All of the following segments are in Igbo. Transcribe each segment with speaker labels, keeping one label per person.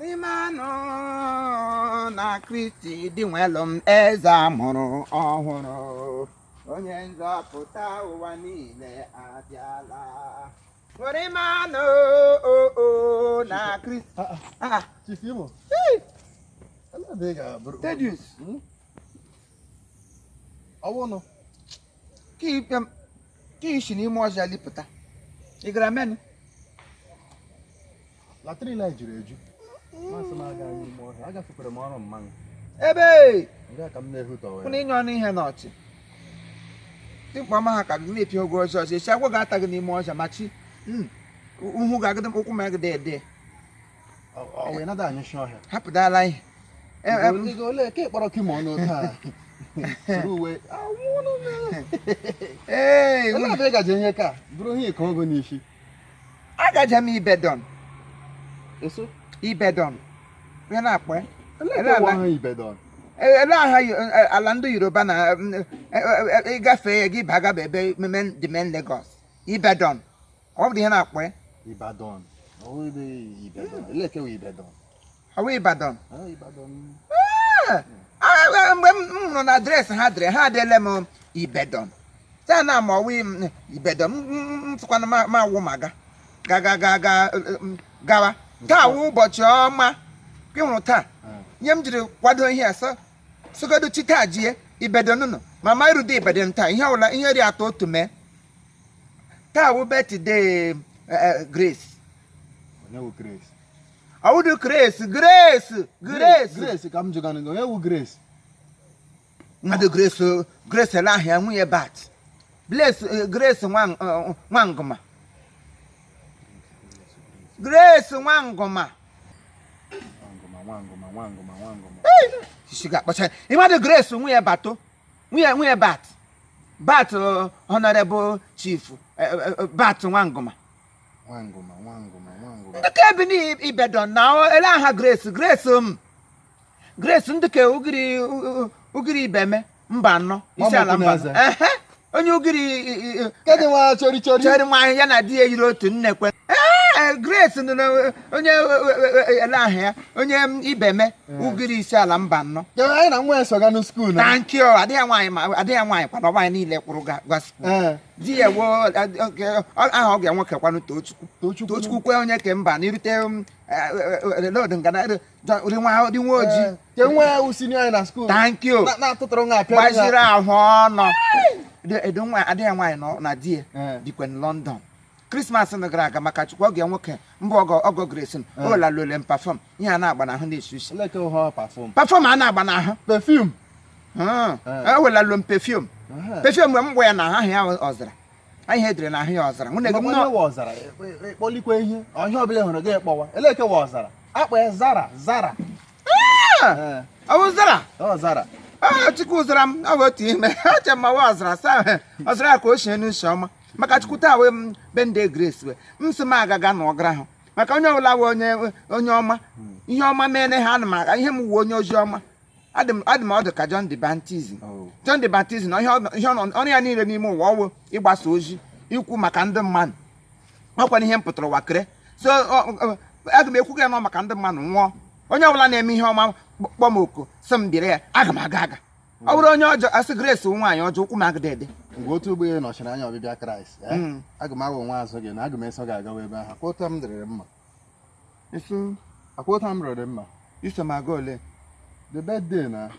Speaker 1: Rimano na Kristi dị nwelụ m eze amụrụ ọhụrụ onye nzọpụta ụwa niile abịala. Rimano na Kristi.
Speaker 2: Chifimo.
Speaker 1: Tedious.
Speaker 2: Awono.
Speaker 1: Ka ishi n'ime ọja lipụta. Ị gara menu?
Speaker 2: Latrina juru eju. Masị m aga n'ime ọhịa. Agafekwara m ọrụ mmanụ.
Speaker 1: Ebe!
Speaker 2: Nga ka m na-ehutọ ya.
Speaker 1: Kwụna inye ọnụ ihe n'ọchị. Dịkpa ọma ha ka gị na-epi ogo ọzọ ọzọ. Esi agwọ ga-ata gị n'ime ọja ma chi. Uhu ga-agịdị m ụkwụ ma gị dede.
Speaker 2: Ọ wee nada anyị shi ọhịa.
Speaker 1: Hapụdala ihe.
Speaker 2: Ego ole ka ịkpọrọ kim ọnụ taa. Suru uwe. Awụnụ na.
Speaker 1: Ee,
Speaker 2: Ele ebe gaje ihe ka bụrụ ihe ka ogo n'isi.
Speaker 1: agaje m Ibedon.
Speaker 2: Eso.
Speaker 1: Ibedon. Ihe na-akpọ ya.
Speaker 2: Ele ka wa Ibedon.
Speaker 1: Ele aha ala ndị Yoruba na ịgafe ya gị baga ebe the main Lagos. Ibedon. Ọ bụ ihe na-akpọ ya.
Speaker 2: Ibadan. Ọ ebe Ibedon. Ele ka we Ibedon.
Speaker 1: Ọ bụ Ibadan.
Speaker 2: Ibadan.
Speaker 1: Mgbe m hụrụ na adreesị ha dere ha adịla m Ibedon. Taa na ma ọwụ Ibedon m tụkwana ma awụ ma gawa. Taa wụ ụbọchị ọma. Gị hụrụ taa. Nye m jiri kwado ihe asọ. Sogodo chita jie Ibedon nọ. Mama irude Ibedon taa. Ihe ọwụla ihe ri atọ otu mee. Taa wụ birthday Grace.
Speaker 2: Onye wụ Grace.
Speaker 1: Awudu Grace.
Speaker 2: Grace ka m jụga n'ego. Onye wụ Grace.
Speaker 1: Mmadụ Grace ele ahịa nwunye Bat. Grace Nwangoma. Grace Nwangoma.
Speaker 2: Nwangoma.
Speaker 1: Shiga kpacha. Mmadụ Grace nwunye Bato. Nwunye Bat. Bat Honorable Chief Bat Nwangoma.
Speaker 2: Nwangoma.
Speaker 1: Ndị ka ebi n'Ibedon na ele aha Grace. Grace ndị ka ugiri Ibeme mba anọ isi ala mba. Onye ugiri
Speaker 2: Kedụ nwa chori.
Speaker 1: chere nwaanyị ya na di ya yiri otu nnekwe. Grace nọ onye ele aha ya onye Ibeme ugiri isi ala mba anọ.
Speaker 2: Anyị na nwa eso ga no school na.
Speaker 1: Thank you. Adịghị nwaanyị kwana nwaanyị niile kwụrụ ga school. Di ya wo aha ọ ga-enwe kekwanụ Tochukwu kwe onye ke mba na irute load ngana ri nwa ojii.
Speaker 2: Ke nwa usini anyị na school.
Speaker 1: Thank you.
Speaker 2: Na atụtụrụ nwa apịa.
Speaker 1: Gbaziri ahụ ọnụ. Edo nwa adịghị nwaanyị nọ na di ya dịkwa na London. Christmas na gara aga maka Chukwu ọ ga-enwoke mbụ ọgọ Grace o lalole m perfume ihe a na-agba n'ahụ na-esi isi.
Speaker 2: Ele ka ho perfume.
Speaker 1: Perfume a na-agba n'ahụ.
Speaker 2: Perfume.
Speaker 1: O welalụ m perfume. Perfume mgbe m gwa ya na ahụ ya ọzara. Ihe edere na ahụ ya ọzara. Nwunye gị
Speaker 2: Onye wa ọzara. Kpọlikwa ihe. Onye ọbụla hụrụ gị kpọwa. Ele ka wa ọzara. Akpa ya Zara.
Speaker 1: Ọ bụ Zara.
Speaker 2: Ọ Zara.
Speaker 1: Chukwu zara m ọ bụ otu ime. Acha m wa ọzara saa ọzara ka o shie n'ushi ọma. Maka Chukwu taa wee m bende Grace we m sị m agaga na ọgara ahụ maka onye ọbụla wee onye ọma ihe ọma mere ha ana m aga ihe m wuo onye ozi ọma adị m ọdụ ka John the Baptist na ihe ọrụ ya niile n'ime ụwa ọwụ ịgbasa ozi ikwu maka ndị mmadụ ọkwana ihe m pụtara ụwa kere so aga m ekwu ya nọ maka ndị mmadụ nwụọ onye ọbụla na-eme ihe ọma kpọ m oku sị m bịara ya aga m aga ọ bụrụ onye ọjọọ asị Grace nwaanyị ọjọọ ụkwụ m agịdede
Speaker 2: Mgbe otu ụgbọ nọchiri anya ọbịbịa Kraịst. Aga m awụ nwa azụ gị na aga m eso gị agawa ebe ahụ. Akwụta m dịrị mma. Akwụta m rịrị mma.
Speaker 1: Iso m aga ole
Speaker 2: The birthday na.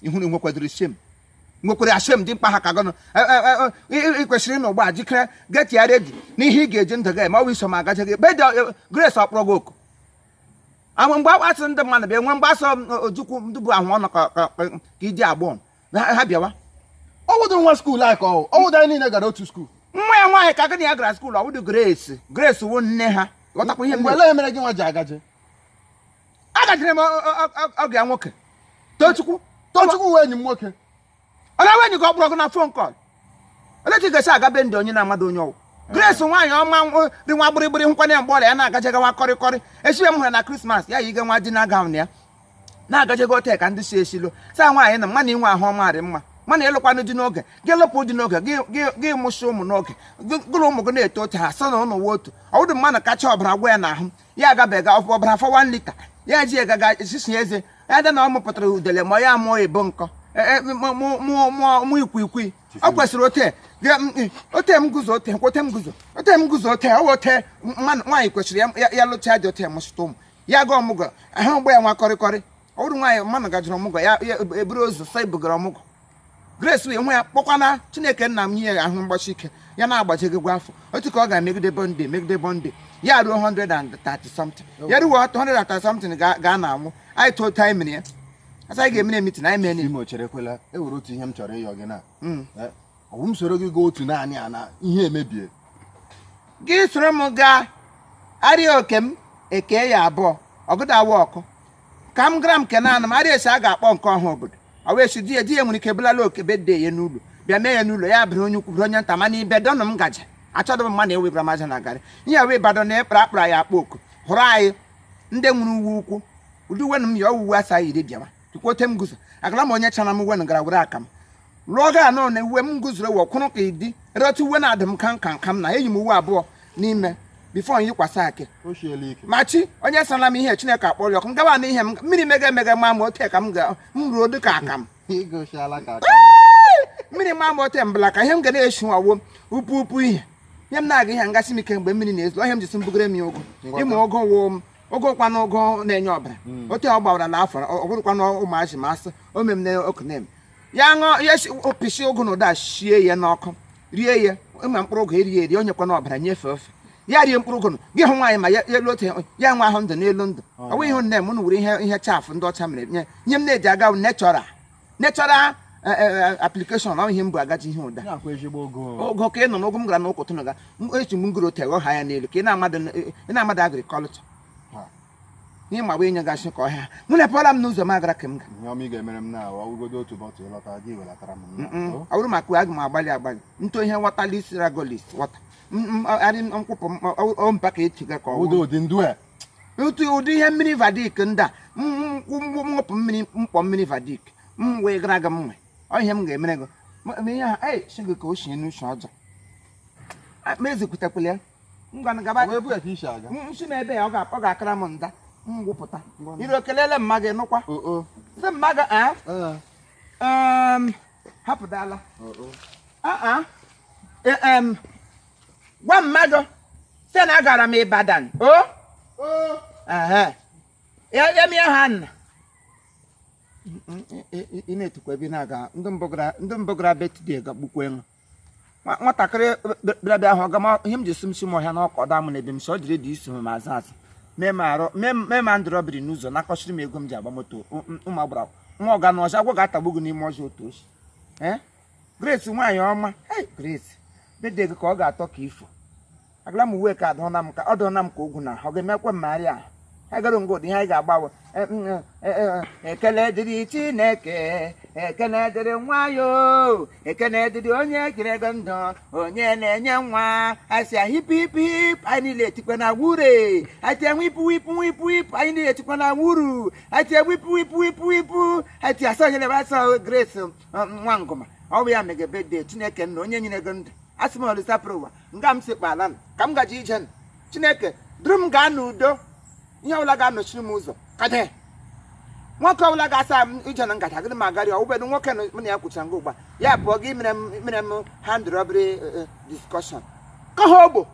Speaker 1: Ihunu nwekwadoro shem. Nwekwara ashem dị mkpa ha ka gọnụ. Ị kwesịrị na ụgbọ jikere get ya ready n'ihe ị ga-eji ndụ gị ma ọ bụ iso m agaje gị. Grace ọkpọrọ gị oku. Ahụ mgbe agbasị ndị mmadụ bịa nwe mgbasa Ojukwu ndị bụ ahụ ọnụ ka iji agbọọ ha bịawa.
Speaker 2: Ọ wụdụ nwa skuul anyị ka ọ wụdụ anyị niile gara otu skuul.
Speaker 1: Nwa ya nwaanyị ka gị na ya gara skuul ọ wụdụ Grace wụ nne ha. Ghọtakwa ihe
Speaker 2: mgbe ele mere gị nwa ji agaje.
Speaker 1: Agajere m oge ya nwoke.
Speaker 2: Tochukwu wee enyi m nwoke.
Speaker 1: Ọ na-enwe enyi ka ọ kpọrọ gị na phone call. Ole ka ị ga-esi aga be ndị onye na-amadụ onye ọwụ. Grace nwaanyị ọma dị nwa gbịrịgbịrị nkwana ya mgbe ọrịa ya na-agaje gawa kọrịkọrị. Esiwe m hụrụ na Christmas ya yi ige nwa dị na gawn ya na-agaje go hotel ka ndị si esilo saa nwaanyị na mmadụ inwe ahụ ọma dị mma mana ịlụkwanụ dị n'oge gị lụpụ dị n'oge gị mụsị ụmụ n'oge gụrụ ụmụ gị na-eto otu ha sọ na ụlọ otu ọ bụrụ mmadụ kacha ọbara gwa ya n'ahụ ya agabeghị ọbara for 1 liter ya ji gaga sisi eze ya dị na ọ mụpụtara udele ma ya mụọ ebo nkọ mụ ikwikwii ọ kwesịrị ote m guzo ote m guzo ọ ote nwaanyị kwesịrị ya lụcha dị ote mụsụta ụmụ ya ga ọmụgwọ ahụ mgbe ya nwa kọrịkọrị ọ bụrụ nwaanyị mmanụ gajụrụ ọmụgwọ ya eburu ụzọ sa ibugara ọmụgwọ Grace wee nwe ya kpọkwana Chineke nna m nye ahụ mgbachi ike ya na-agbajigigwa afọ otu ka ọ ga-emegide bọnde ya ruo 130 something ya ruo 130 something ga na-anwụ anyị tụọ time ya asa anyị ga-emere mitin anyị mee
Speaker 2: ime ocherekwela ewere otu ihe m chọrọ ịyọ gị na ọwụ m soro gị gaa otu naanị a na ihe emebie
Speaker 1: gị soro m gaa arịa oke m eke ya abụọ ọgụdawa ọkụ ka m gara m ke naanị m arịa esi a ga-akpọ nke ọha obodo ọ wee si di ya nwere ike bulala oke bede ya n'ụlọ bịa mee ya n'ụlọ ya bụrụ onye ukwu bụrụ onye nta mana ibe dọnụ m gaja achọdụ m mma na ewebara maja na garị ihe wee bado na ịkpara akpara ya akpa oku hụrụ anyị ndị nwere uwe ukwu ụdị uwe m ya owuwe asa iri bịawa tukwote m guzo agara m onye chana m uwe gara were aka m lụọ ga anọ na uwe m guzoro wọ kwụrụ ka ịdị erotu uwe na-adị m ka m na eyi m uwe abụọ n'ime bifo yikwasa ake machi onye sara m ihe Chineke akpọrọ ọkụ m gawa na ihe m mmiri mega ma ma ote ka m ruo dịka aka m mmiri ma ma ote mbala ka ihe m ga na-eshi ọwụ upu ihe m na-aga ihe ngasị m ike mgbe mmiri na-ezo ihe m jisi mbugere m ya ogo ịmụ ogo wụ ogo kwana ogo na-enye ọbara ote ọ gbawara na afọ ọ bụrụkwana ụmụazị ma asị o mem na okenem ya ṅụọ ya opisi ogo na ụda shie ya n'ọkụ rie ya ịma mkpụrụ ogo eri onye kwana ọbara nyefee ofe ya rie mkpụrụ ogo gị hụ nwaanyị ma ya elu ote ya nwa ahụ ndụ n'elu ndụ ọ bụghị ihu nne m were ihe chafụ ndị ọcha mere nye m na-eji aga nechọra application ọ ihe m bụ agaji ihe ụda ogo ka ị nọ n'ogo m gara n'ụkwụ tụnụ ga eji m ngoro ote ọha ya n'elu ka ị na-amadụ agrikọlchọ ihe ma wee nye gasị ka ọhịa mụ lepụọla m n'ụzọ m agara ka m ga
Speaker 2: ọ
Speaker 1: bụrụ maka aga m agbalị ntụ ihe wọtala isi ragolis wọta arị nkwụpụ mpa ka etiga ka ụdị ihe mmiri vadik ndị a mwụpụ mmiri mkpọ mmiri vadik m wee gara aga m nwe ọ ihe m ga-emere gị ihe ha si gị ka o shie n'uche ọjọọ ma ezikwutekwala ya ngwa gaba nsi na ebe ya ọ ga-akara m nda ngwụpụta iri okelele mma gị nụkwa sị mma gị hapụdala gwa mmadụ sị na agara m Ibadan ya mie ha nna ị na-etukwa ebe na-aga ndị mbogara betide gagbukwe ṅụ nwatakịrị bịa ahụ ọgama ihe m ji si m ọhịa n'ọkọ ọda m na ebe m si ọ jiri dị isi m ma azụ mee ma ndụ rọbiri n'ụzọ nakọchiri m ego m ji agba moto ụmụ agbara nwa ọga na ọcha agwọ ga-atagbu gị n'ime ọzọ otu ochi Grace nwaanyị ọma Grace bede gị ka ọ ga-atọ ka ifo agala m uwe ka ọ dụọna m ka ogwu na ọ ga-emekwa mmagharị ahụ ha gara ngod ihe anyị ga-agbawe ekele dịrị Chineke ekele dịrị nwayọ ekele dịrị onye kere ego ndụ onye na-enye nwa asị hip hip hip anyị niile etikwa na wure ati wipu wipu wipu wipu anyị niile etikwa na wuru ati wipu wipu wipu wipu ati asọ nyere asọ Grace nwa ngụma ọ bụ ya mege bede Chineke nna onye nyere ego ndụ asị m olisa prụwa nga m sikpa ala ka m gaji ije Chineke duru m gaa n'udo ihe ọbụla ga-anọchiri m ụzọ kade nwoke ọbụla ga-asa m ije na ngaji agịrị m agarị ọwụbedu nwoke m na ya kwucha nga ụgba ya pụọ gị mere m hand robbery discussion ka ha ogbo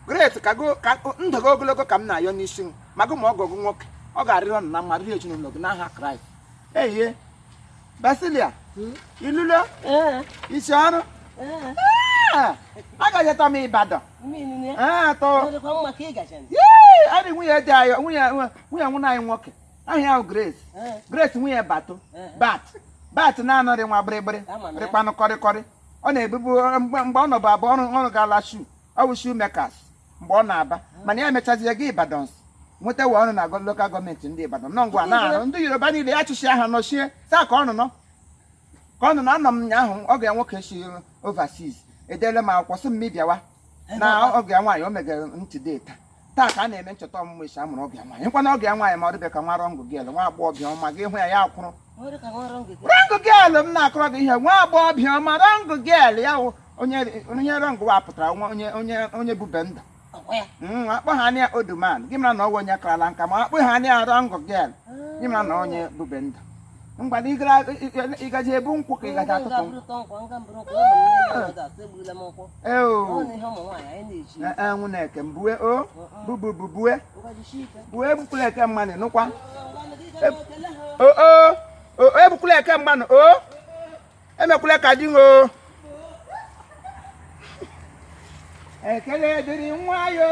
Speaker 1: Grace ka ndụ gị ogologo ka m na-ayọ n'isi m maka ma ọgọgụ nwoke ọ ga-arịrị ọnụ na mma rịrị ezinụlọ gị n'aha Kraịst ehie Basilia ilulo isi ọrụ agaghị etọ m Ibadan adị nwunye dị ayọ nwunye nwụna anyị nwoke ahịa ahụ Grace nwunye bat na-anọrị nwa gbịrịgbịrị rịkpanụ kọrịkọrị ọ na-ebubu mgbe ọ nọbụ abụọ ọrụ gala ọ bụ shu mekas mgbe ọ na-aba mana ya emechazie gị Ibadan nweta we ọrụ na lokal gọọmenti ndị Ibadan nọ ngwa na ndị Yoruba niile ya chịchị aha nọchie saa ka ọ nọ anọ m ụnyaahụ ọ ga nwoke si overseas edele m akwụkwọ sị m bịawa na oge nwaanyị o megere ntị taa ka a na-eme ncheta ọmụmụ isi amụrụ oge nwaanyị nkwa na oge nwaanyị ma ọ dịbe ka nwa rọngụ gel nwa agbọghọbịa ọma gị hụ ya akwụrụ rọngụ gel m na-akọrọ gị ihe nwa agbọghọbịa ọma rọngụ gel ya onye rọngụ wa pụtara onye bube ndụ akpọ ha anya oduman gị mara na ọwụ onye karala nka ma akpọ ha anya arọ ngọ gel gị mara na onye bube ndụ mgbada ịgaji ebu nkwụ ka ịgaji atụtụ enwu na-eke mbue o bubububue bue ebukwula eke mmanụ nụkwa ebukwula eke mmanụ o emekwula ka dị o ekele dịrị nwa yo